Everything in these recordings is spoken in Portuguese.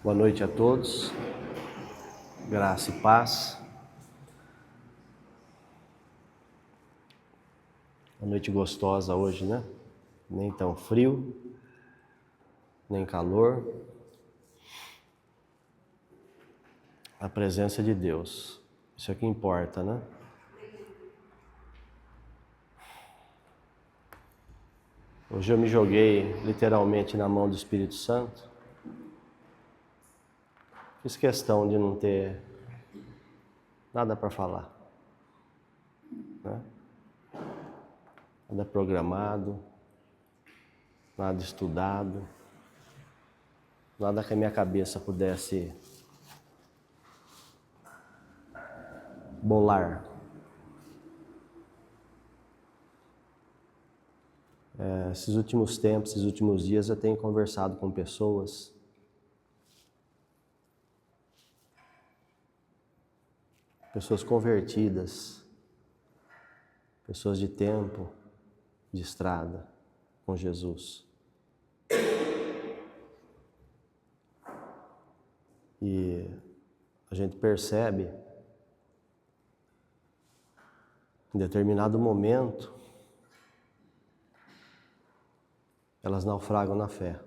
Boa noite a todos, graça e paz. Uma noite gostosa hoje, né? Nem tão frio, nem calor. A presença de Deus, isso é que importa, né? Hoje eu me joguei literalmente na mão do Espírito Santo. Fiz questão de não ter nada para falar, né? Nada programado, nada estudado, nada que a minha cabeça pudesse bolar. Esses últimos tempos, esses últimos dias eu tenho conversado com pessoas convertidas, pessoas de tempo, de estrada com Jesus. E a gente percebe, em determinado momento, elas naufragam na fé.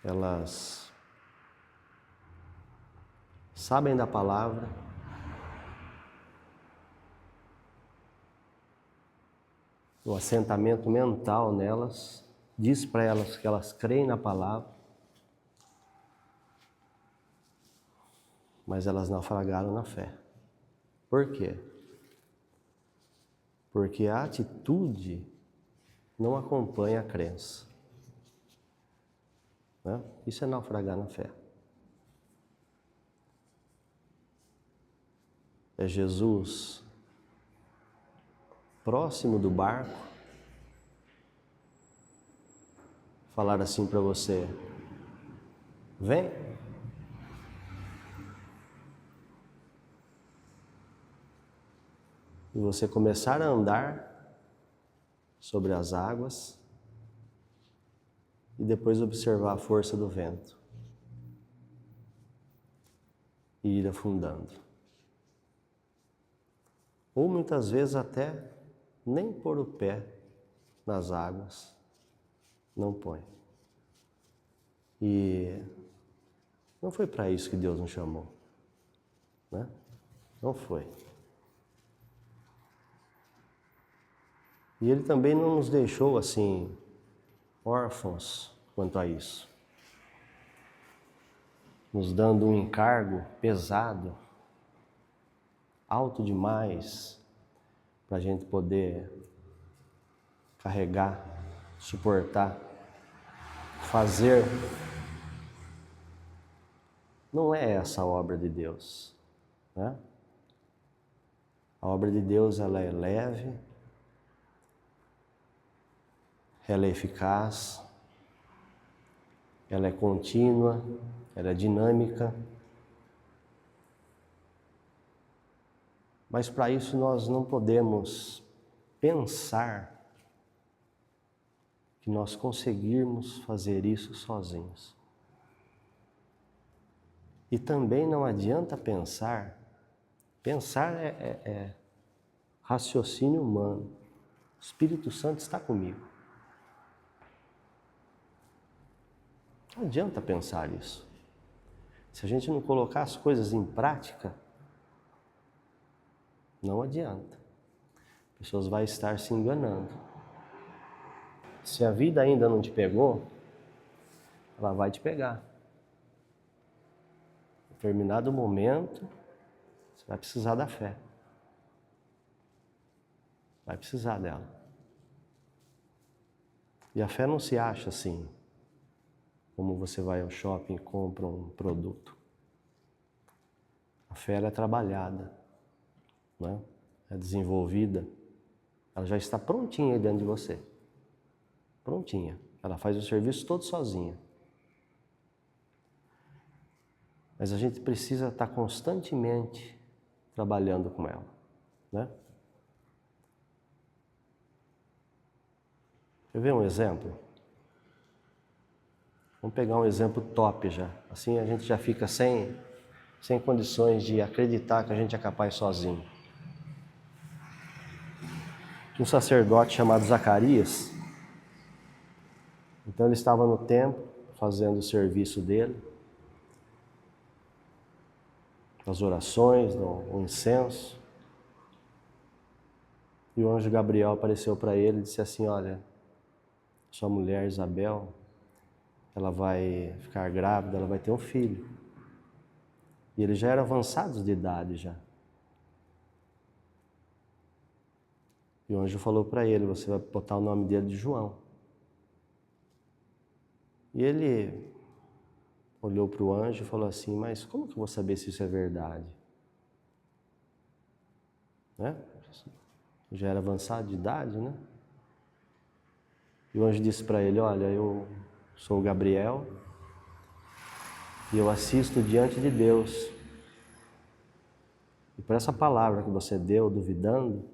Elas sabem da palavra, o assentamento mental nelas diz para elas que elas creem na palavra, mas elas naufragaram na fé. Por quê? Porque a atitude não acompanha a crença, né? Isso é naufragar na fé. É Jesus próximo do barco falar assim para você: vem. E você começar a andar sobre as águas e depois observar a força do vento e ir afundando. Ou muitas vezes até nem pôr o pé nas águas, não põe. E não foi para isso que Deus nos chamou, né? Não foi. E Ele também não nos deixou assim, órfãos quanto a isso, nos dando um encargo pesado, alto demais, para a gente poder carregar, suportar, fazer. Não é essa a obra de Deus, né? A obra de Deus, ela é leve, ela é eficaz, ela é contínua, ela é dinâmica. Mas para isso nós não podemos pensar que nós conseguirmos fazer isso sozinhos. E também não adianta pensar é raciocínio humano. O Espírito Santo está comigo. Não adianta pensar isso. Se a gente não colocar as coisas em prática, não adianta. As pessoas vão estar se enganando. Se a vida ainda não te pegou, ela vai te pegar. Em determinado momento, você vai precisar da fé. Vai precisar dela. E a fé não se acha assim, como você vai ao shopping e compra um produto. A fé ela é trabalhada, né? É desenvolvida. Ela já está prontinha aí dentro de você. Prontinha. Ela faz o serviço todo sozinha. Mas a gente precisa estar constantemente trabalhando com ela, né? Quer ver um exemplo? Vamos pegar um exemplo top já. Assim a gente já fica sem condições de acreditar que a gente é capaz sozinho. Um sacerdote chamado Zacarias, então ele estava no templo fazendo o serviço dele, as orações, o incenso, e o anjo Gabriel apareceu para ele e disse assim: olha, sua mulher Isabel, ela vai ficar grávida, ela vai ter um filho. E eles já eram avançados de idade já. E o anjo falou para ele: você vai botar o nome dele de João. E ele olhou para o anjo e falou assim: mas como que eu vou saber se isso é verdade? Né? Já era avançado de idade, né? E o anjo disse para ele: olha, eu sou o Gabriel e eu assisto diante de Deus. E por essa palavra que você deu, duvidando,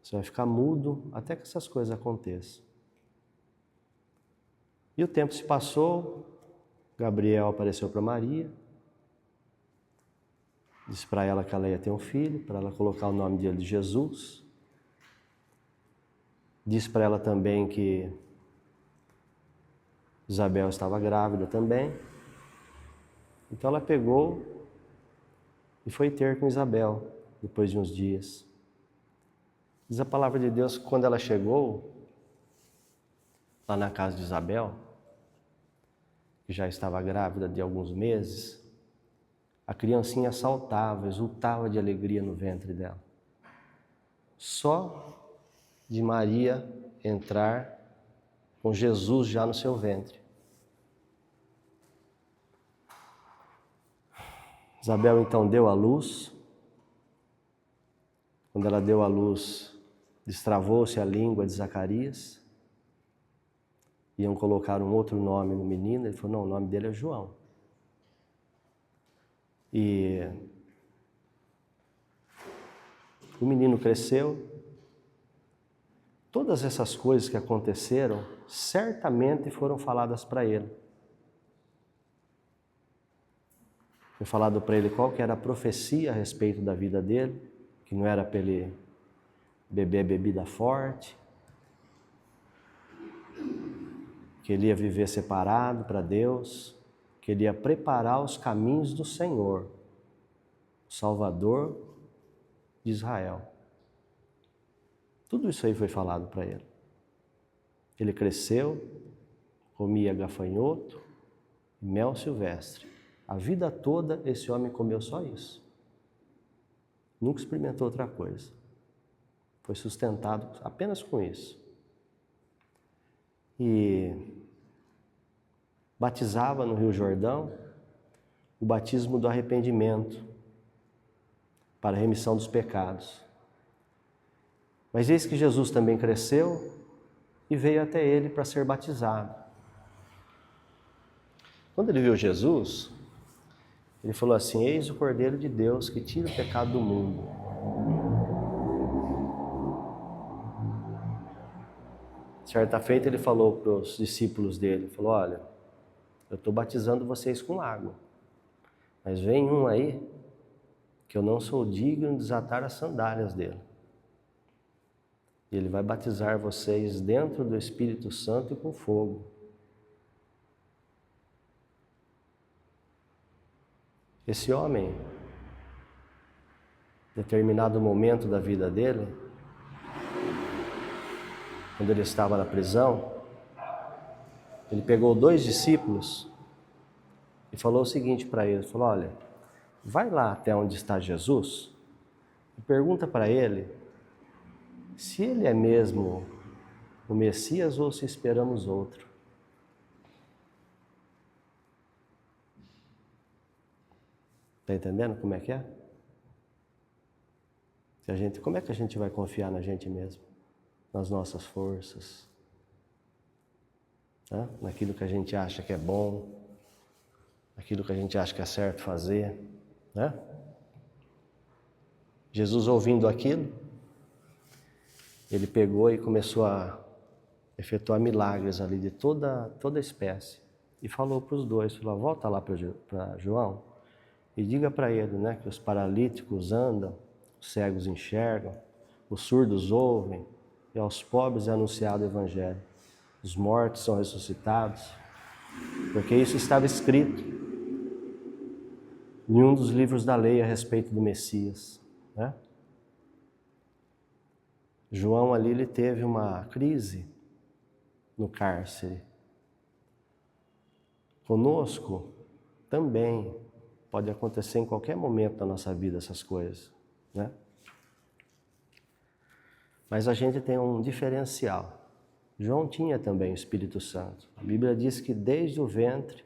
você vai ficar mudo até que essas coisas aconteçam. E o tempo se passou, Gabriel apareceu para Maria, disse para ela que ela ia ter um filho, para ela colocar o nome dele de Jesus. Disse para ela também que Isabel estava grávida também. Então ela pegou e foi ter com Isabel, depois de uns dias. Diz a palavra de Deus que quando ela chegou lá na casa de Isabel, que já estava grávida de alguns meses, a criancinha saltava, exultava de alegria no ventre dela. Só de Maria entrar com Jesus já no seu ventre. Isabel então deu à luz. Quando ela deu à luz, destravou-se a língua de Zacarias. Iam colocar um outro nome no menino. Ele falou: não, o nome dele é João. E o menino cresceu. Todas essas coisas que aconteceram certamente foram faladas para ele. Foi falado para ele qual que era a profecia a respeito da vida dele, que não era para ele beber bebida forte, que ele ia viver separado para Deus, que ele ia preparar os caminhos do Senhor, o Salvador de Israel. Tudo isso aí foi falado para ele. Ele cresceu, comia gafanhoto e mel silvestre. A vida toda esse homem comeu só isso. Nunca experimentou outra coisa. Foi sustentado apenas com isso. E batizava no Rio Jordão o batismo do arrependimento para a remissão dos pecados. Mas eis que Jesus também cresceu e veio até ele para ser batizado. Quando ele viu Jesus, ele falou assim: eis o Cordeiro de Deus que tira o pecado do mundo. Certa feita ele falou para os discípulos dele, falou: olha, eu estou batizando vocês com água, mas vem um aí que eu não sou digno de desatar as sandálias dele. E ele vai batizar vocês dentro do Espírito Santo e com fogo. Esse homem, em determinado momento da vida dele, quando ele estava na prisão, ele pegou 2 discípulos e falou o seguinte para eles, falou: olha, vai lá até onde está Jesus e pergunta para ele se ele é mesmo o Messias ou se esperamos outro. Está entendendo como é que é? Como é que a gente vai confiar na gente mesmo? Nas nossas forças? Né? Naquilo que a gente acha que é bom? Naquilo que a gente acha que é certo fazer? Né? Jesus, ouvindo aquilo, ele pegou e começou a efetuar milagres ali de toda espécie. E falou para os dois, falou, volta lá para João e diga para ele, né, que os paralíticos andam, os cegos enxergam, os surdos ouvem, e aos pobres é anunciado o Evangelho. Os mortos são ressuscitados, porque isso estava escrito em um dos livros da lei a respeito do Messias, né? João ali, ele teve uma crise no cárcere. Conosco também pode acontecer em qualquer momento da nossa vida essas coisas, né? Mas a gente tem um diferencial. João tinha também o Espírito Santo. A Bíblia diz que desde o ventre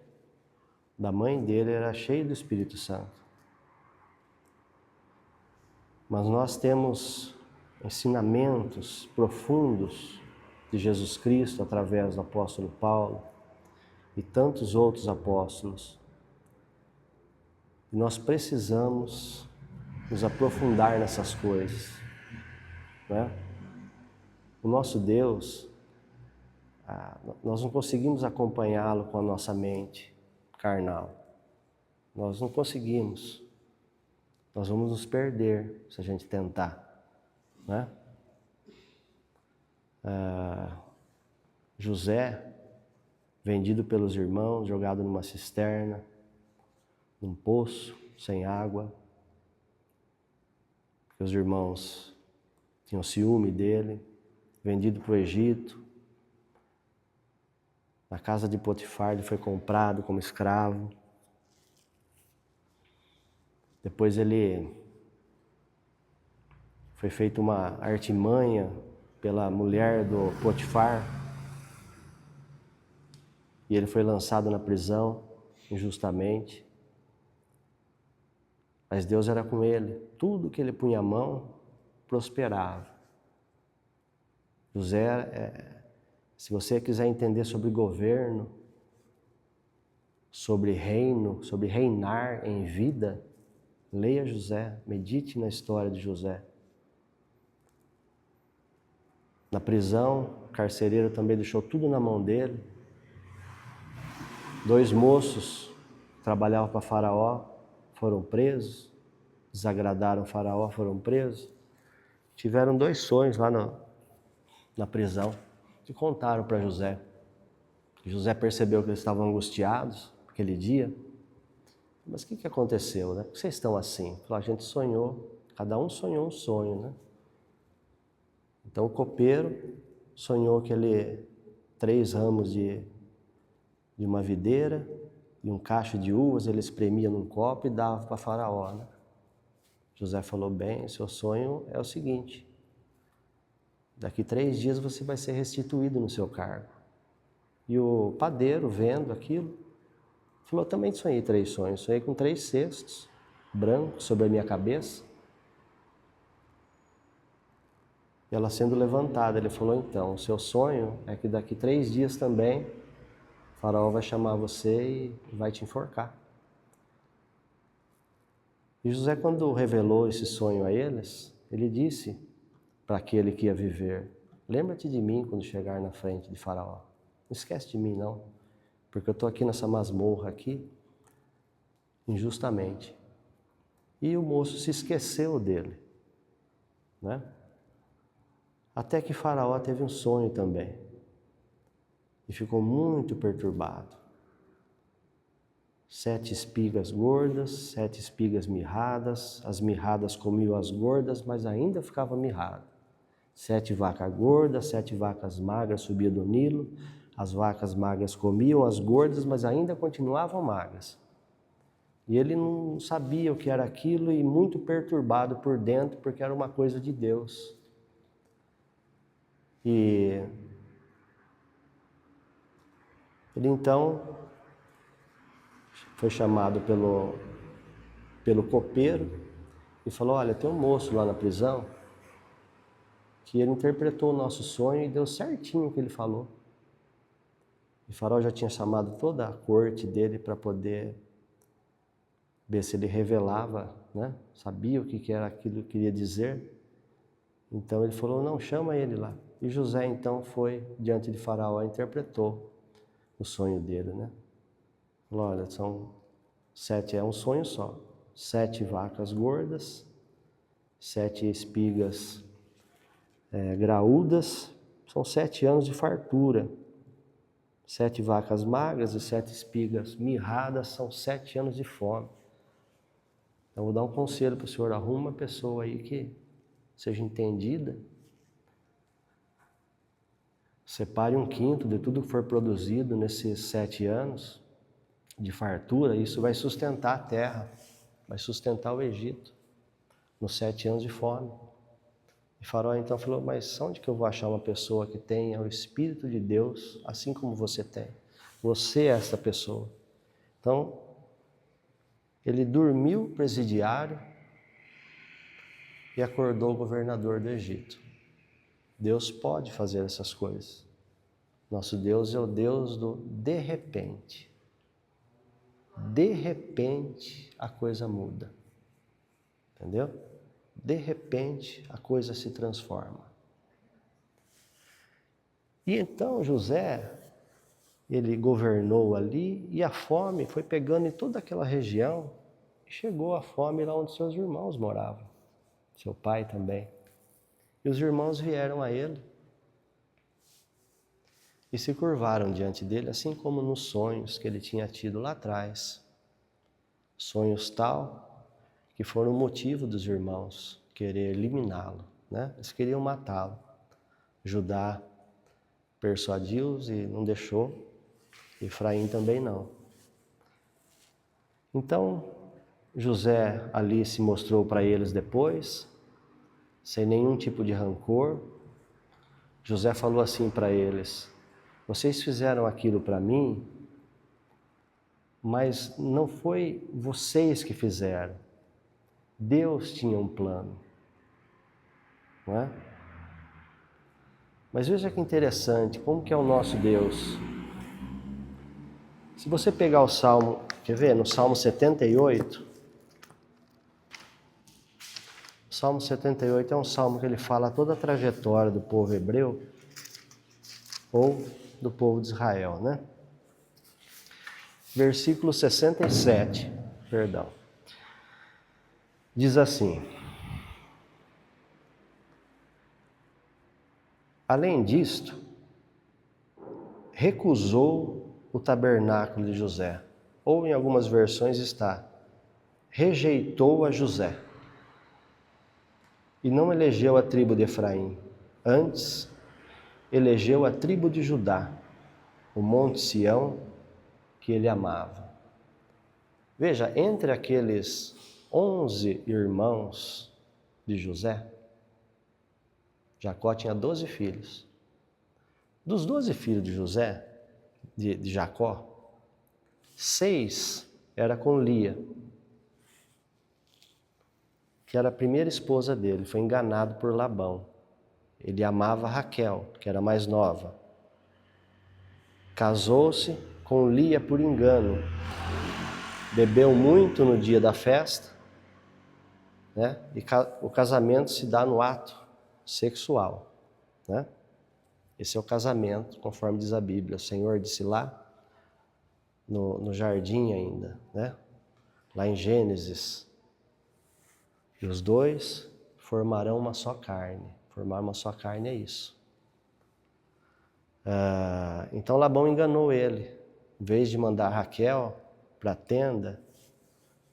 da mãe dele era cheio do Espírito Santo. Mas nós temos ensinamentos profundos de Jesus Cristo através do apóstolo Paulo e tantos outros apóstolos. E nós precisamos nos aprofundar nessas coisas, né? O nosso Deus, nós não conseguimos acompanhá-lo com a nossa mente carnal. Nós não conseguimos. Nós vamos nos perder se a gente tentar, né? José, vendido pelos irmãos, jogado numa cisterna, num poço, sem água, porque os irmãos tinham ciúme dele, vendido para o Egito. Na casa de Potifar ele foi comprado como escravo. Depois ele foi feita uma artimanha pela mulher do Potifar e ele foi lançado na prisão injustamente. Mas Deus era com ele. Tudo que ele punha a mão prosperava. José, se você quiser entender sobre governo, sobre reino, sobre reinar em vida, leia José, medite na história de José. Na prisão, o carcereiro também deixou tudo na mão dele. 2 moços que trabalhavam para Faraó foram presos, desagradaram Faraó, foram presos. Tiveram 2 sonhos lá na prisão que contaram para José. José percebeu que eles estavam angustiados aquele dia. Mas o que aconteceu, né? Por que vocês estão assim? Falou, a gente sonhou, cada um sonhou um sonho, né? Então o copeiro sonhou que 3 ramos de uma videira e um cacho de uvas ele espremia num copo e dava para Faraó, né? José falou, bem, seu sonho é o seguinte, daqui 3 dias você vai ser restituído no seu cargo. E o padeiro, vendo aquilo, falou, eu também sonhei 3 sonhos, sonhei com 3 cestos brancos sobre a minha cabeça. E ela sendo levantada, ele falou, então, o seu sonho é que daqui 3 dias também, o Faraó vai chamar você e vai te enforcar. E José, quando revelou esse sonho a eles, ele disse para aquele que ia viver, lembra-te de mim quando chegar na frente de Faraó. Não esquece de mim, não, porque eu estou aqui nessa masmorra aqui, injustamente. E o moço se esqueceu dele, né? Até que Faraó teve um sonho também e ficou muito perturbado. 7 espigas gordas, 7 espigas mirradas, as mirradas comiam as gordas, mas ainda ficava mirrado. 7 vacas gordas, 7 vacas magras subiam do Nilo, as vacas magras comiam as gordas, mas ainda continuavam magras. E ele não sabia o que era aquilo e muito perturbado por dentro, porque era uma coisa de Deus. E ele então foi chamado pelo copeiro e falou, olha, tem um moço lá na prisão que ele interpretou o nosso sonho e deu certinho o que ele falou. E Faraó já tinha chamado toda a corte dele para poder ver se ele revelava, né? Sabia o que era aquilo que queria dizer. Então ele falou, não, chama ele lá. E José então foi diante de Faraó, interpretou o sonho dele, né? Falou, olha, são 7, é um sonho só. 7 vacas gordas, 7 espigas graúdas, são 7 anos de fartura. 7 vacas magras e 7 espigas mirradas são 7 anos de fome. Então vou dar um conselho para o senhor, arruma uma pessoa aí que seja entendida. Separe 1/5 de tudo que for produzido nesses 7 anos de fartura, isso vai sustentar a terra, vai sustentar o Egito nos 7 anos de fome. E Faraó então falou, mas onde que eu vou achar uma pessoa que tenha o Espírito de Deus, assim como você tem? Você é essa pessoa. Então, ele dormiu presidiário e acordou o governador do Egito. Deus pode fazer essas coisas. Nosso Deus é o Deus do de repente. De repente a coisa muda. Entendeu? De repente a coisa se transforma. E então José, ele governou ali e a fome foi pegando em toda aquela região e chegou a fome lá onde seus irmãos moravam. Seu pai também. E os irmãos vieram a ele e se curvaram diante dele, assim como nos sonhos que ele tinha tido lá atrás. Sonhos tal que foram o motivo dos irmãos querer eliminá-lo, né? Eles queriam matá-lo. Judá persuadiu-os e não deixou, Efraim também não. Então, José ali se mostrou para eles depois, sem nenhum tipo de rancor. José falou assim para eles, vocês fizeram aquilo para mim, mas não foi vocês que fizeram. Deus tinha um plano, não é? Mas veja que interessante, como que é o nosso Deus. Se você pegar o Salmo, quer ver? No Salmo 78, o Salmo 78 é um salmo que ele fala toda a trajetória do povo hebreu, ou do povo de Israel, né? Versículo 67, perdão. Diz assim, além disto, recusou o tabernáculo de José, ou em algumas versões está, rejeitou a José, e não elegeu a tribo de Efraim, antes elegeu a tribo de Judá, o monte Sião, que ele amava. Veja, entre aqueles 11 irmãos de José, Jacó tinha 12 filhos. Dos 12 filhos de José, de Jacó, 6 era com Lia, que era a primeira esposa dele, foi enganado por Labão. Ele amava Raquel, que era mais nova. Casou-se com Lia por engano. Bebeu muito no dia da festa, né? E o casamento se dá no ato sexual, né? Esse é o casamento, conforme diz a Bíblia. O Senhor disse lá, no jardim ainda, né? Lá em Gênesis. E os dois formarão uma só carne. Formar uma só carne é isso. Então Labão enganou ele. Em vez de mandar Raquel para a tenda,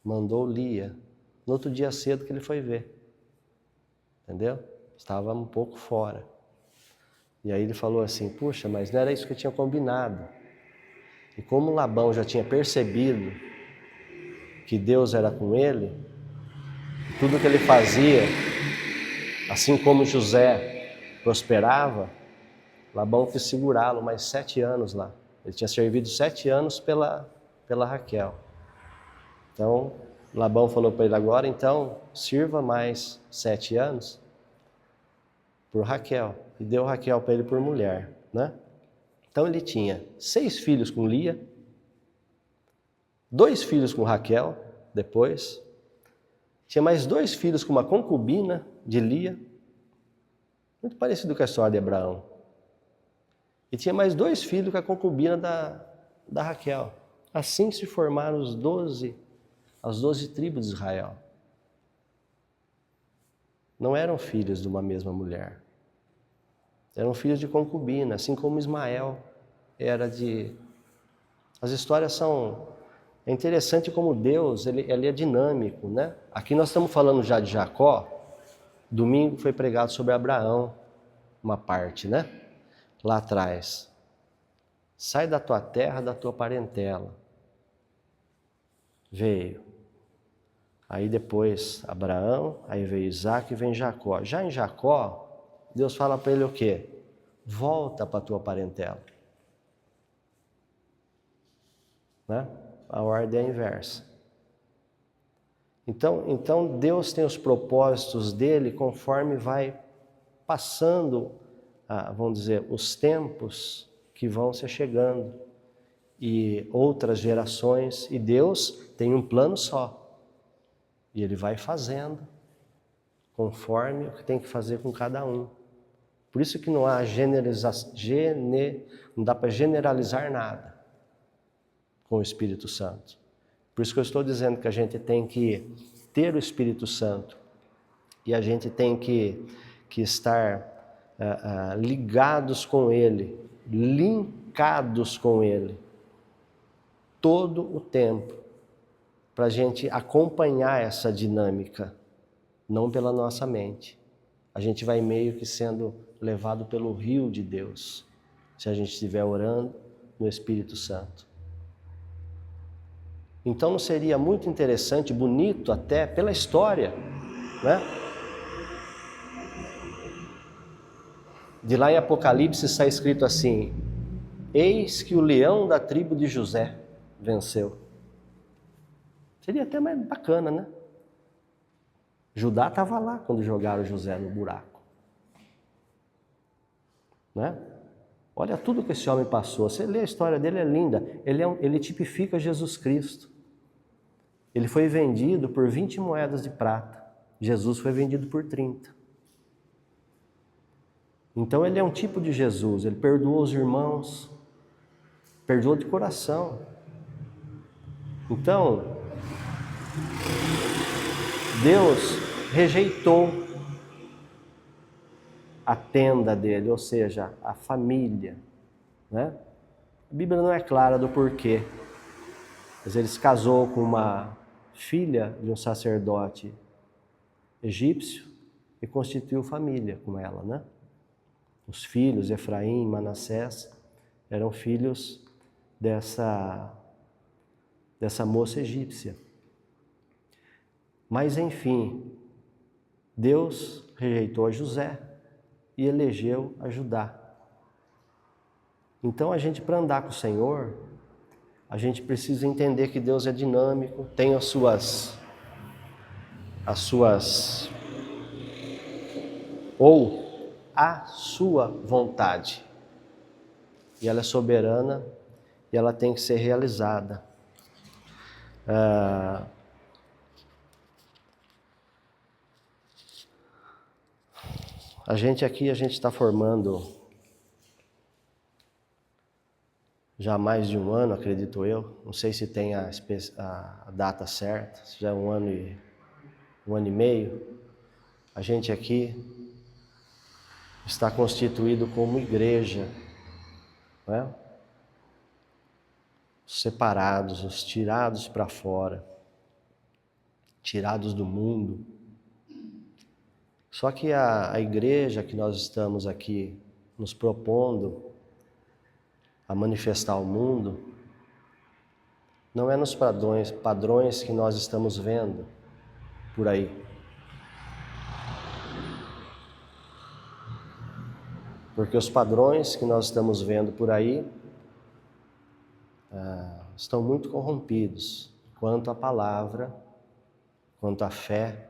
mandou Lia. No outro dia cedo que ele foi ver. Entendeu? Estava um pouco fora. E aí ele falou assim, puxa, mas não era isso que eu tinha combinado. E como Labão já tinha percebido que Deus era com ele, tudo que ele fazia, assim como José prosperava, Labão quis segurá-lo mais 7 anos lá. Ele tinha servido 7 anos pela Raquel. Então, Labão falou para ele agora, então, sirva mais 7 anos por Raquel. E deu Raquel para ele por mulher, né? Então ele tinha 6 filhos com Lia, 2 filhos com Raquel, depois. Tinha mais 2 filhos com uma concubina de Lia. Muito parecido com a história de Abraão. E tinha mais 2 filhos com a concubina da Raquel. Assim se formaram as 12 tribos de Israel. Não eram filhos de uma mesma mulher. Eram filhos de concubina, assim como Ismael era de... As histórias são... É interessante como Deus, ele é dinâmico, né? Aqui nós estamos falando já de Jacó. Domingo foi pregado sobre Abraão, uma parte, né? Lá atrás. Sai da tua terra, da tua parentela. Veio. Aí depois Abraão, aí veio Isaac e vem Jacó. Já em Jacó, Deus fala para ele o quê? Volta para a tua parentela. Né? A ordem é a inversa. Então Deus tem os propósitos dele conforme vai passando, vamos dizer, os tempos que vão se chegando e outras gerações, e Deus tem um plano só. E ele vai fazendo conforme o que tem que fazer com cada um. Por isso que não há não dá para generalizar nada com o Espírito Santo. Por isso que eu estou dizendo que a gente tem que ter o Espírito Santo e a gente tem que estar ligados com Ele, linkados com Ele, todo o tempo, para a gente acompanhar essa dinâmica, não pela nossa mente. A gente vai meio que sendo levado pelo rio de Deus, se a gente estiver orando no Espírito Santo. Então não seria muito interessante, bonito até, pela história, né? De lá em Apocalipse está escrito assim: eis que o leão da tribo de José venceu. Seria até mais bacana, né? Judá estava lá quando jogaram José no buraco. Né? Olha tudo que esse homem passou. Você lê a história dele, é linda. Ele tipifica Jesus Cristo. Ele foi vendido por 20 moedas de prata. Jesus foi vendido por 30. Então ele é um tipo de Jesus. Ele perdoou os irmãos. Perdoou de coração. Então, Deus rejeitou a tenda dele, ou seja, a família, né? A Bíblia não é clara do porquê, mas ele se casou com uma filha de um sacerdote egípcio e constituiu família com ela, né? Os filhos, Efraim e Manassés, eram filhos dessa moça egípcia. Mas enfim, Deus rejeitou a José e elegeu a Judá. Então a gente, para andar com o Senhor, a gente precisa entender que Deus é dinâmico, tem a sua vontade. E ela é soberana e ela tem que ser realizada. A gente está formando já há mais de um ano, acredito eu. Não sei se tem a data certa, se já é um ano e meio. A gente aqui está constituído como igreja, né? Separados, os tirados para fora, tirados do mundo. Só que a igreja que nós estamos aqui nos propondo a manifestar ao mundo, não é nos padrões que nós estamos vendo por aí. Porque os padrões que nós estamos vendo por aí estão muito corrompidos quanto à palavra, quanto à fé.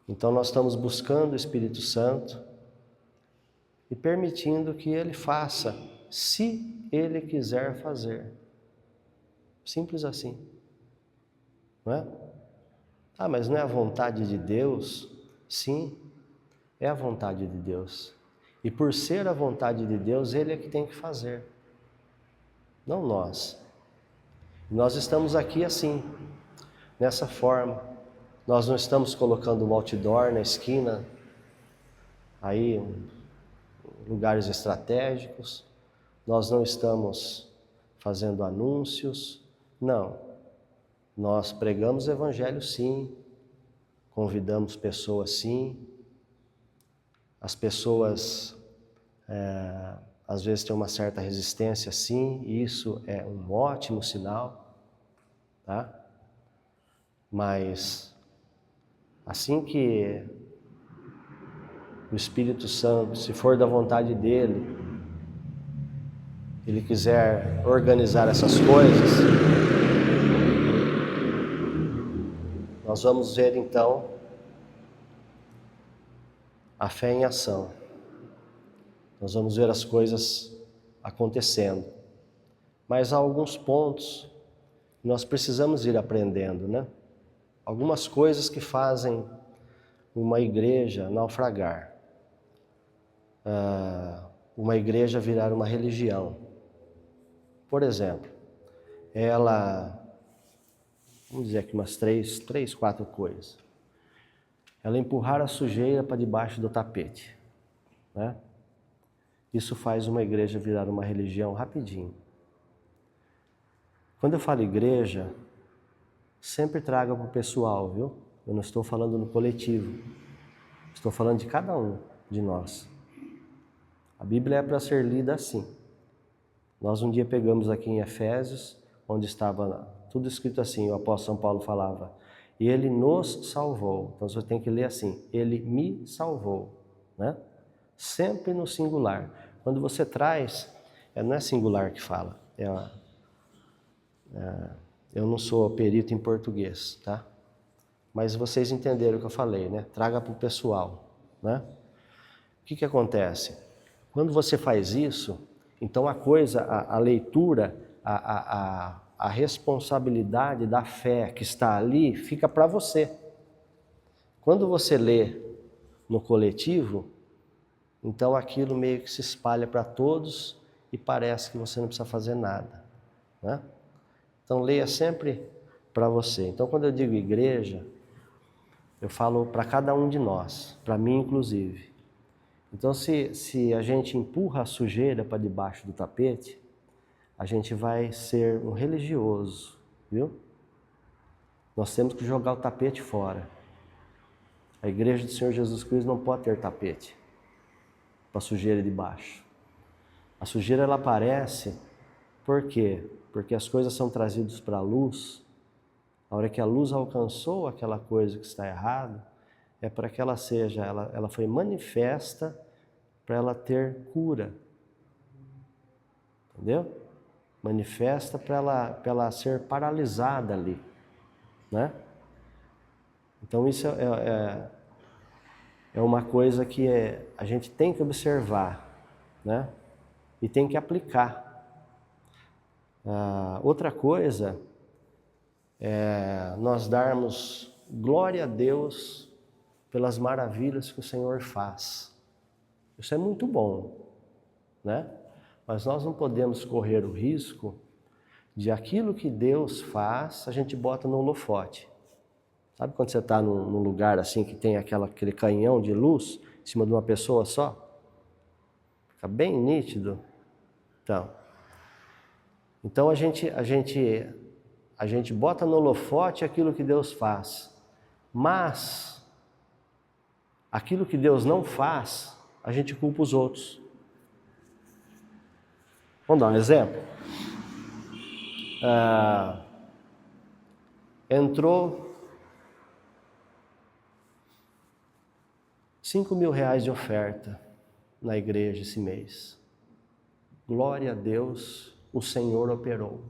Então nós estamos buscando o Espírito Santo e permitindo que Ele faça, se Ele quiser fazer. Simples assim. Não é? Mas não é a vontade de Deus? Sim, É a vontade de Deus. E por ser a vontade de Deus, Ele é que tem que fazer, não nós. Nós estamos aqui assim, nessa forma. Nós não estamos colocando um outdoor na esquina, aí em lugares estratégicos. Nós não estamos fazendo anúncios. Não. Nós pregamos o Evangelho sim, convidamos pessoas sim. As pessoas às vezes têm uma certa resistência sim, e isso é um ótimo sinal, tá? Mas assim que o Espírito Santo, se for da vontade dele, ele quiser organizar essas coisas, nós vamos ver então a fé em ação. Nós vamos ver as coisas acontecendo. Mas há alguns pontos que nós precisamos ir aprendendo, né? Algumas coisas que fazem uma igreja naufragar. Uma igreja virar uma religião. Por exemplo, vamos dizer aqui umas três, quatro coisas. Ela empurrar a sujeira para debaixo do tapete, né? Isso faz uma igreja virar uma religião rapidinho. Quando eu falo igreja, sempre traga para o pessoal, viu? Eu não estou falando no coletivo. Estou falando de cada um de nós. A Bíblia é para ser lida assim. Nós um dia pegamos aqui em Efésios, onde estava tudo escrito assim, o apóstolo São Paulo falava, e Ele nos salvou. Então você tem que ler assim, Ele me salvou, né? Sempre no singular. Quando você traz, não é singular que fala, eu não sou perito em português, tá? Mas vocês entenderam o que eu falei, né? Traga para o pessoal, né? O que acontece? Quando você faz isso, então a leitura, a responsabilidade da fé que está ali fica para você. Quando você lê no coletivo, então aquilo meio que se espalha para todos e parece que você não precisa fazer nada, né? Então leia sempre para você. Então quando eu digo igreja, eu falo para cada um de nós, para mim inclusive. Então se a gente empurra a sujeira para debaixo do tapete, a gente vai ser um religioso, viu? Nós temos que jogar o tapete fora. A igreja do Senhor Jesus Cristo não pode ter tapete para sujeira de baixo. A sujeira ela aparece, por quê? Porque as coisas são trazidas para a luz. A hora que a luz alcançou aquela coisa que está errada, é para que ela seja, ela foi manifesta para ela ter cura. Entendeu? Manifesta para ela ser paralisada ali, né? Então isso é uma coisa que a gente tem que observar, né? E tem que aplicar. Outra coisa é nós darmos glória a Deus pelas maravilhas que o Senhor faz. Isso é muito bom, né? Mas nós não podemos correr o risco de aquilo que Deus faz, a gente bota no holofote. Sabe quando você está num lugar assim que tem aquele canhão de luz em cima de uma pessoa só? Fica bem nítido. Então a gente bota no holofote aquilo que Deus faz. Mas aquilo que Deus não faz, a gente culpa os outros. Vamos dar um exemplo? Entrou R$5.000 de oferta na igreja esse mês. Glória a Deus, o Senhor operou.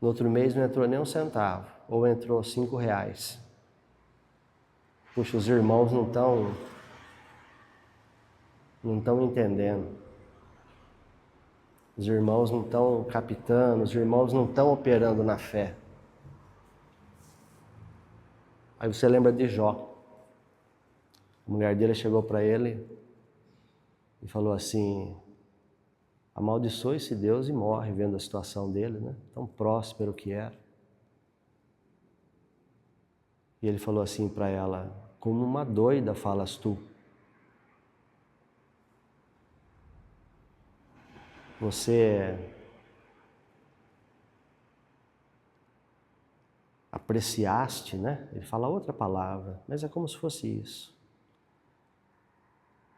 No outro mês não entrou nem um centavo, ou entrou R$5. Puxa, os irmãos não estão entendendo. Os irmãos não estão captando, os irmãos não estão operando na fé. Aí você lembra de Jó. A mulher dele chegou para ele e falou assim: amaldiçoe esse Deus e morre, vendo a situação dele, né? Tão próspero que era. E ele falou assim para ela: como uma doida falas tu. Você apreciaste, né? Ele fala outra palavra, mas é como se fosse isso.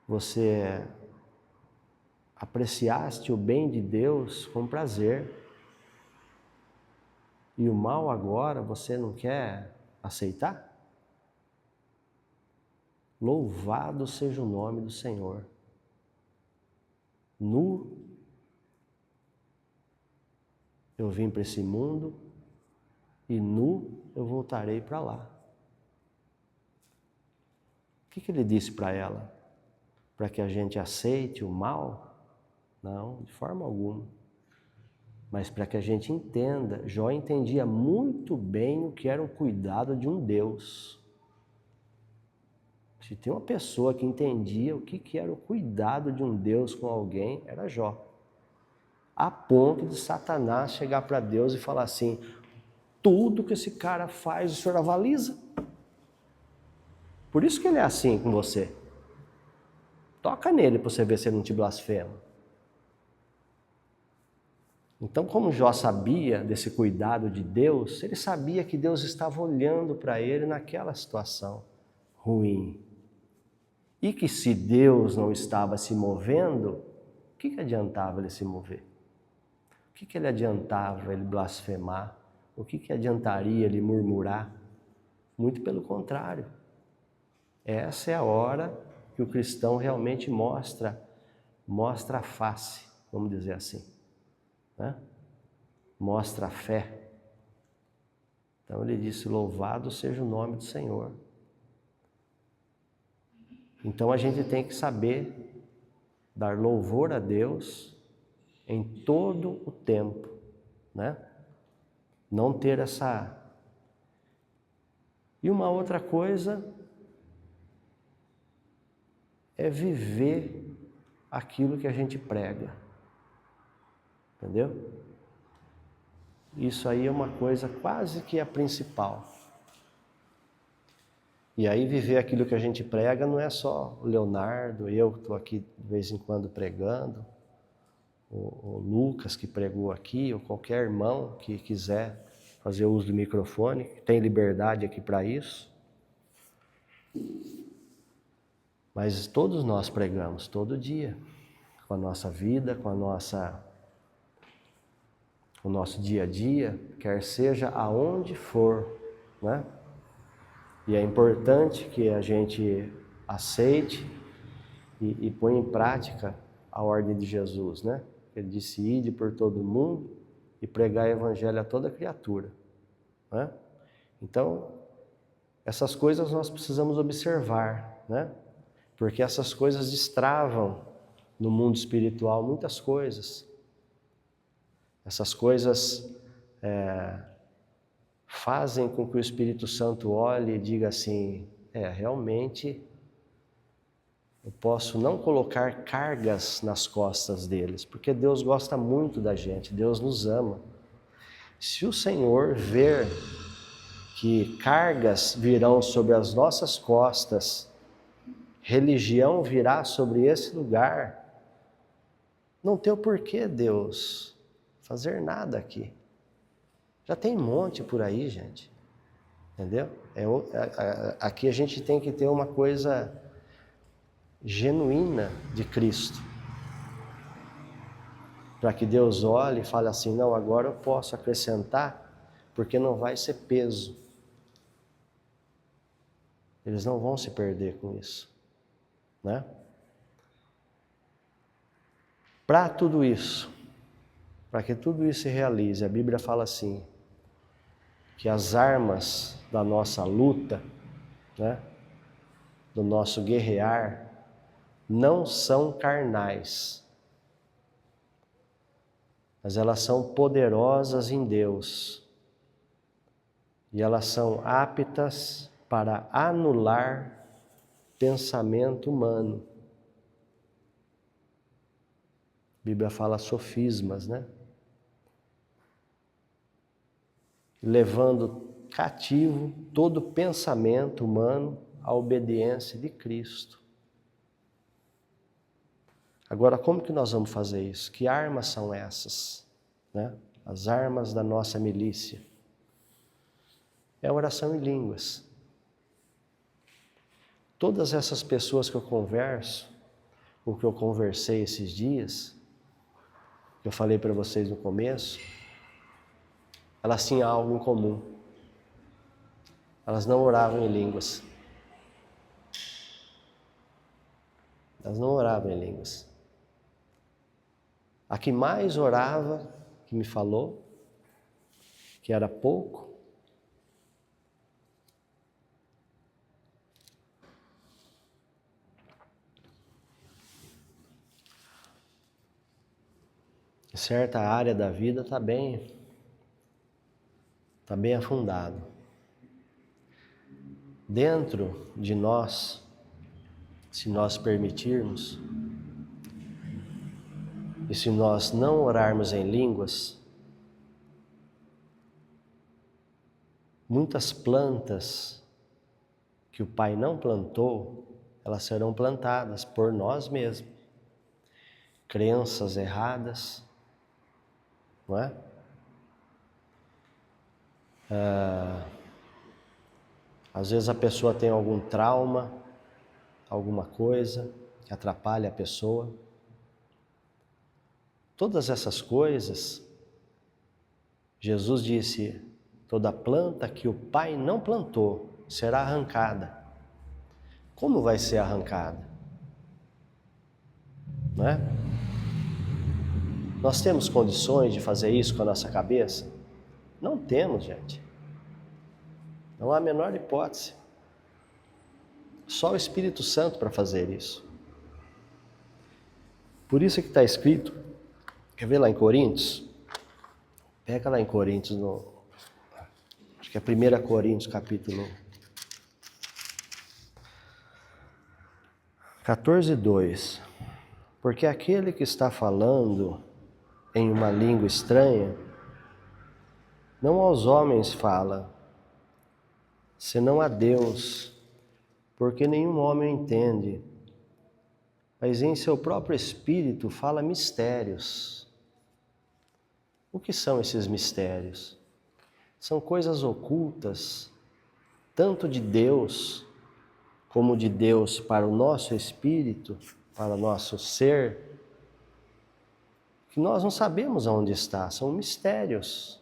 Você apreciaste o bem de Deus com prazer, e o mal agora você não quer aceitar? Louvado seja o nome do Senhor. Nu eu vim para esse mundo e nu eu voltarei para lá. O que ele disse para ela? Para que a gente aceite o mal? Não, de forma alguma. Mas para que a gente entenda, Jó entendia muito bem o que era o cuidado de um Deus. Se tem uma pessoa que entendia o que era o cuidado de um Deus com alguém, era Jó. A ponto de Satanás chegar para Deus e falar assim: tudo que esse cara faz, o senhor avaliza? Por isso que ele é assim com você. Toca nele para você ver se ele não te blasfema. Então, como Jó sabia desse cuidado de Deus, ele sabia que Deus estava olhando para ele naquela situação ruim. E que se Deus não estava se movendo, o que adiantava ele se mover? O que ele adiantava ele blasfemar? O que adiantaria ele murmurar? Muito pelo contrário. Essa é a hora que o cristão realmente mostra a face, vamos dizer assim, né? Mostra a fé. Então ele disse: louvado seja o nome do Senhor. Então a gente tem que saber dar louvor a Deus em todo o tempo, né? Não ter essa... E uma outra coisa é viver aquilo que a gente prega, entendeu? Isso aí é uma coisa quase que a principal. E aí viver aquilo que a gente prega não é só o Leonardo, eu que estou aqui de vez em quando pregando, o Lucas que pregou aqui, ou qualquer irmão que quiser fazer uso do microfone, tem liberdade aqui para isso. Mas todos nós pregamos, todo dia, com a nossa vida, com o nosso dia a dia, quer seja aonde for, né? E é importante que a gente aceite e ponha em prática a ordem de Jesus, né? Ele disse: ide por todo mundo e pregar o evangelho a toda criatura, né? Então, essas coisas nós precisamos observar, né? Porque essas coisas destravam no mundo espiritual muitas coisas. Essas coisas fazem com que o Espírito Santo olhe e diga assim: realmente eu posso não colocar cargas nas costas deles, porque Deus gosta muito da gente, Deus nos ama. Se o Senhor ver que cargas virão sobre as nossas costas, religião virá sobre esse lugar, não tem o porquê Deus fazer nada aqui. Já tem um monte por aí, gente. Entendeu? Aqui a gente tem que ter uma coisa genuína de Cristo. Para que Deus olhe e fale assim: não, agora eu posso acrescentar, porque não vai ser peso. Eles não vão se perder com isso, né? Para tudo isso, para que tudo isso se realize, a Bíblia fala assim, que as armas da nossa luta, né, do nosso guerrear, não são carnais, mas elas são poderosas em Deus, e elas são aptas para anular pensamento humano. A Bíblia fala sofismas, né? Levando cativo todo pensamento humano à obediência de Cristo. Agora, como que nós vamos fazer isso? Que armas são essas, né? As armas da nossa milícia. É a oração em línguas. Todas essas pessoas que eu converso, ou que eu conversei esses dias, que eu falei para vocês no começo, elas tinham algo em comum. Elas não oravam em línguas. Elas não oravam em línguas. A que mais orava, que me falou, que era pouco, em certa área da vida está bem afundado. Dentro de nós, se nós permitirmos, e se nós não orarmos em línguas, muitas plantas que o Pai não plantou, elas serão plantadas por nós mesmos. Crenças erradas, não é? Às vezes a pessoa tem algum trauma, alguma coisa que atrapalha a pessoa. Todas essas coisas, Jesus disse, toda planta que o Pai não plantou será arrancada. Como vai ser arrancada? Não é? Nós temos condições de fazer isso com a nossa cabeça? Não temos, gente. Não há a menor hipótese. Só o Espírito Santo para fazer isso. Por isso que está escrito, quer ver lá em Coríntios? Pega lá em Coríntios, acho que é 1 Coríntios, capítulo 14:2. Porque aquele que está falando em uma língua estranha, não aos homens fala, senão a Deus, porque nenhum homem entende, mas em seu próprio espírito fala mistérios. O que são esses mistérios? São coisas ocultas, tanto de Deus, como de Deus para o nosso espírito, para o nosso ser, que nós não sabemos aonde está, são mistérios.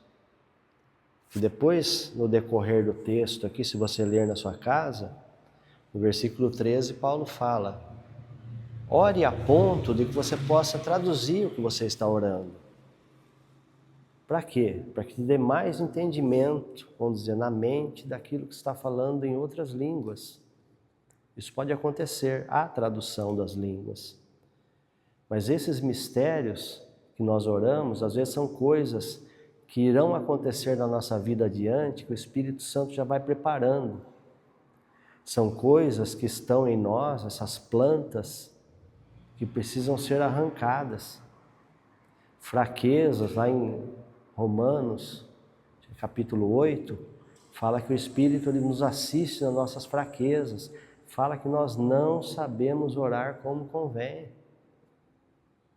E depois, no decorrer do texto aqui, se você ler na sua casa, no versículo 13, Paulo fala, ore a ponto de que você possa traduzir o que você está orando. Para quê? Para que te dê mais entendimento, vamos dizer, na mente daquilo que está falando em outras línguas. Isso pode acontecer, há tradução das línguas. Mas esses mistérios que nós oramos, às vezes são coisas que irão acontecer na nossa vida adiante, que o Espírito Santo já vai preparando. São coisas que estão em nós, essas plantas, que precisam ser arrancadas. Fraquezas, lá em Romanos, capítulo 8, fala que o Espírito ele nos assiste nas nossas fraquezas. Fala que nós não sabemos orar como convém.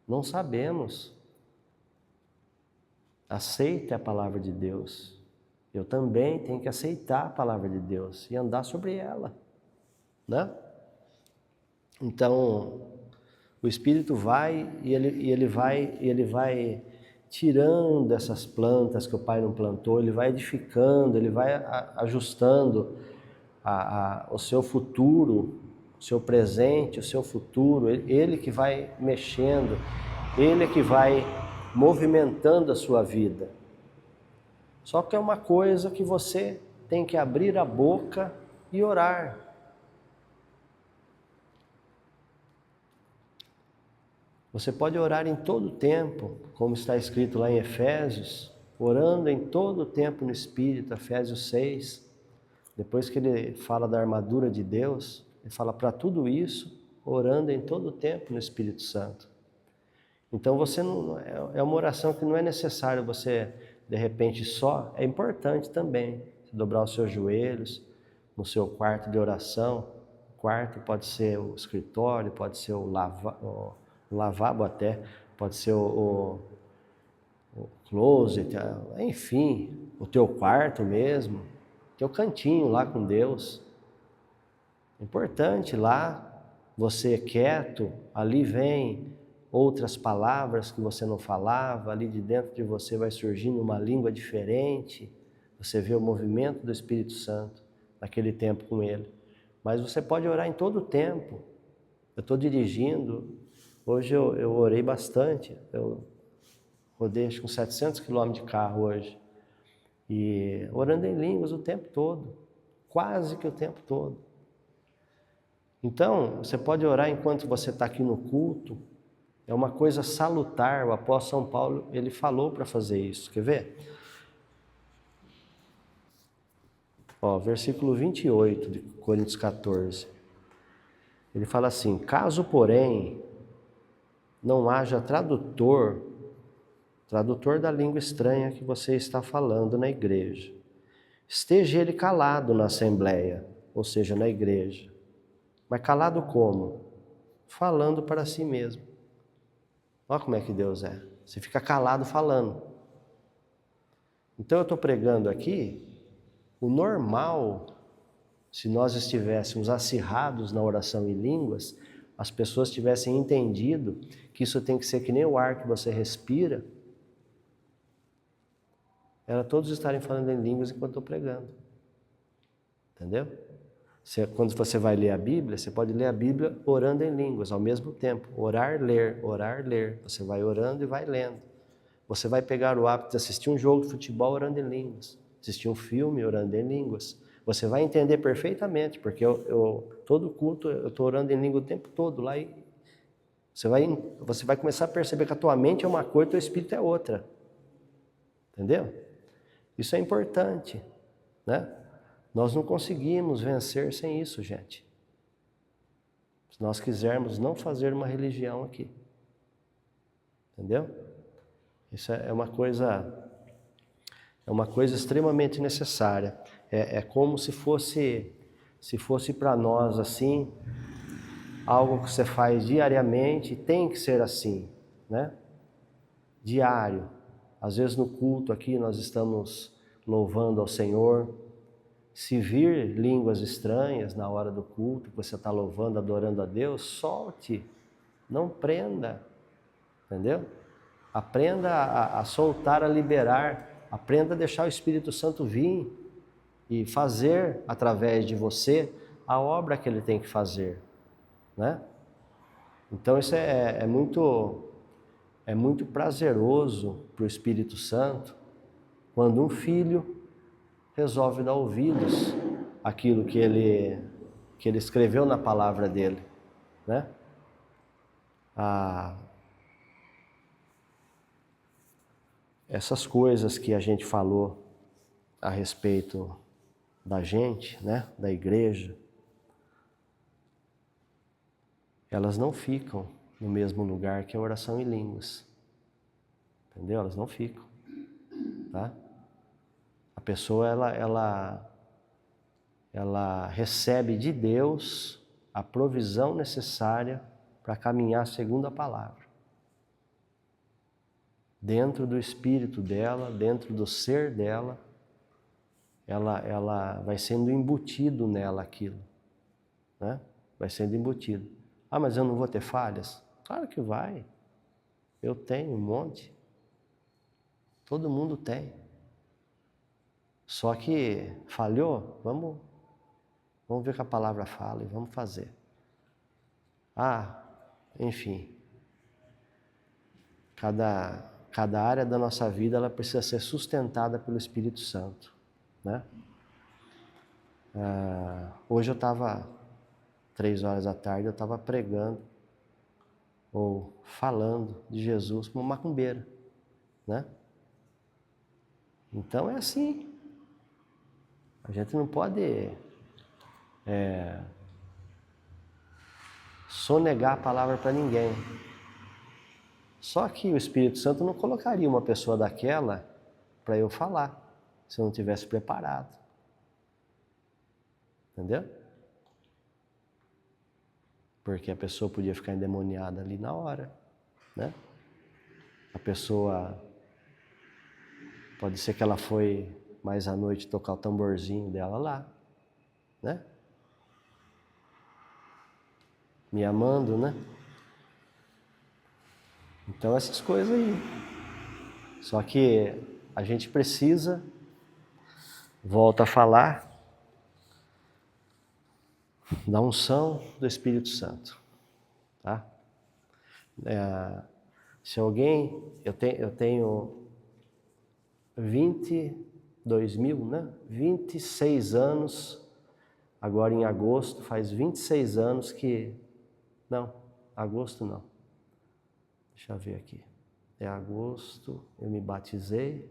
Não sabemos. Aceite a palavra de Deus. Eu também tenho que aceitar a palavra de Deus e andar sobre ela, né? Então, o Espírito vai e ele vai tirando essas plantas que o Pai não plantou, ele vai edificando, ele vai ajustando o seu futuro, o seu presente, o seu futuro, ele que vai mexendo, ele que vai movimentando a sua vida. Só que é uma coisa que você tem que abrir a boca e orar. Você pode orar em todo tempo, como está escrito lá em Efésios, orando em todo tempo no Espírito, Efésios 6. Depois que ele fala da armadura de Deus, ele fala para tudo isso, orando em todo o tempo no Espírito Santo. Então você não, é uma oração que não é necessário você, de repente, é importante também, dobrar os seus joelhos no seu quarto de oração. O quarto pode ser o escritório, pode ser o lavabo até, pode ser o closet, enfim, o teu quarto mesmo, teu cantinho lá com Deus. É importante lá, você quieto, ali vem outras palavras que você não falava, ali de dentro de você vai surgindo uma língua diferente, você vê o movimento do Espírito Santo naquele tempo com Ele. Mas você pode orar em todo o tempo. Eu estou dirigindo, hoje eu orei bastante, eu rodei acho que uns 700 quilômetros de carro hoje, e orando em línguas o tempo todo, quase que o tempo todo. Então, você pode orar enquanto você está aqui no culto, é uma coisa salutar. O apóstolo São Paulo, ele falou para fazer isso, quer ver? Versículo 28 de Coríntios 14, ele fala assim: caso porém não haja tradutor da língua estranha que você está falando na igreja, esteja ele calado na assembleia, ou seja, na igreja. Mas calado como? Falando para si mesmo. Olha como é que Deus é. Você fica calado falando. Então eu estou pregando aqui, o normal, se nós estivéssemos acirrados na oração em línguas, as pessoas tivessem entendido que isso tem que ser que nem o ar que você respira, era todos estarem falando em línguas enquanto eu estou pregando. Entendeu? Quando você vai ler a Bíblia, você pode ler a Bíblia orando em línguas ao mesmo tempo. Orar, ler. Você vai orando e vai lendo. Você vai pegar o hábito de assistir um jogo de futebol orando em línguas, assistir um filme orando em línguas. Você vai entender perfeitamente, porque todo culto eu estou orando em língua o tempo todo lá, e você vai começar a perceber que a tua mente é uma coisa e o teu espírito é outra. Entendeu? Isso é importante, né? Nós não conseguimos vencer sem isso, gente. Se nós quisermos não fazer uma religião aqui. Entendeu? Isso é uma coisa extremamente necessária. É como se fosse para nós assim, algo que você faz diariamente, tem que ser assim, né? Diário. Às vezes no culto aqui nós estamos louvando ao Senhor. Se vir línguas estranhas na hora do culto, que você está louvando, adorando a Deus, solte, não prenda, entendeu? Aprenda a soltar, a liberar, aprenda a deixar o Espírito Santo vir e fazer através de você a obra que ele tem que fazer, né? Então isso é muito prazeroso para o Espírito Santo quando um filho resolve dar ouvidos àquilo que ele escreveu na palavra dele, né? Essas coisas que a gente falou a respeito da gente, né, da igreja, elas não ficam no mesmo lugar que a oração em línguas, entendeu? Elas não ficam, tá? A pessoa, ela recebe de Deus a provisão necessária para caminhar segundo a palavra. Dentro do espírito dela, dentro do ser dela, ela vai sendo embutido nela aquilo, né? Vai sendo embutido. Ah, mas eu não vou ter falhas? Claro que vai. Eu tenho um monte. Todo mundo tem. Só que falhou, vamos ver o que a palavra fala e vamos fazer. Enfim. Cada área da nossa vida ela precisa ser sustentada pelo Espírito Santo, né? Hoje eu estava, 15h, eu estava pregando ou falando de Jesus como macumbeira, né? Então é assim. A gente não pode sonegar a palavra para ninguém. Só que o Espírito Santo não colocaria uma pessoa daquela para eu falar, se eu não tivesse preparado. Entendeu? Porque a pessoa podia ficar endemoniada ali na hora, né? A pessoa, pode ser que ela foi mais à noite tocar o tamborzinho dela lá, né? Me amando, né? Então essas coisas aí. Só que a gente precisa, volta a falar, da unção do Espírito Santo, tá? Se alguém, eu tenho 22.000, né? 26 anos, agora em agosto, faz 26 anos que, não, agosto não, deixa eu ver aqui, é agosto, eu me batizei,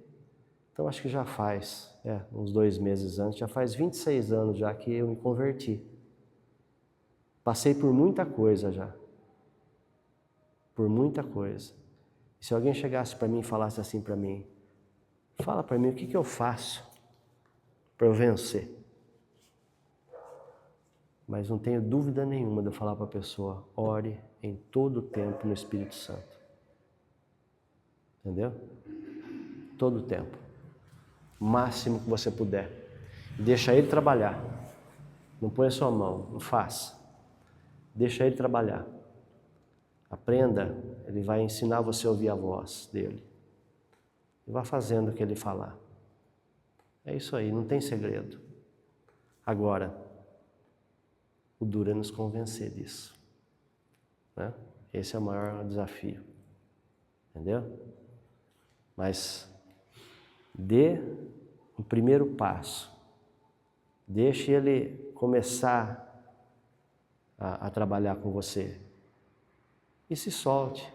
então acho que já faz, uns 2 meses antes, já faz 26 anos já que eu me converti. Passei por muita coisa já. Por muita coisa. E se alguém chegasse para mim e falasse assim para mim, fala para mim o que eu faço para eu vencer. Mas não tenho dúvida nenhuma de eu falar para a pessoa, ore em todo o tempo no Espírito Santo. Entendeu? Todo o tempo. O máximo que você puder. Deixa ele trabalhar. Não põe a sua mão, não faça. Deixa ele trabalhar. Aprenda, ele vai ensinar você a ouvir a voz dele. E vá fazendo o que ele falar. É isso aí, não tem segredo. Agora, o duro é nos convencer disso. Né? Esse é o maior desafio. Entendeu? Mas dê o primeiro passo. Deixe ele começar a trabalhar com você. E se solte.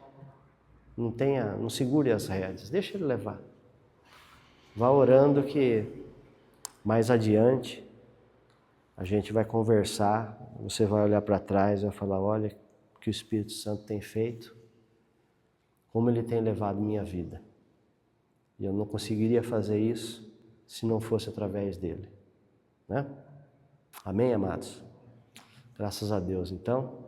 Não segure as rédeas. Deixe ele levar. Vá orando que mais adiante a gente vai conversar. Você vai olhar para trás e vai falar, olha o que o Espírito Santo tem feito. Como ele tem levado minha vida. E eu não conseguiria fazer isso se não fosse através dele. Né? Amém, amados? Graças a Deus. Então,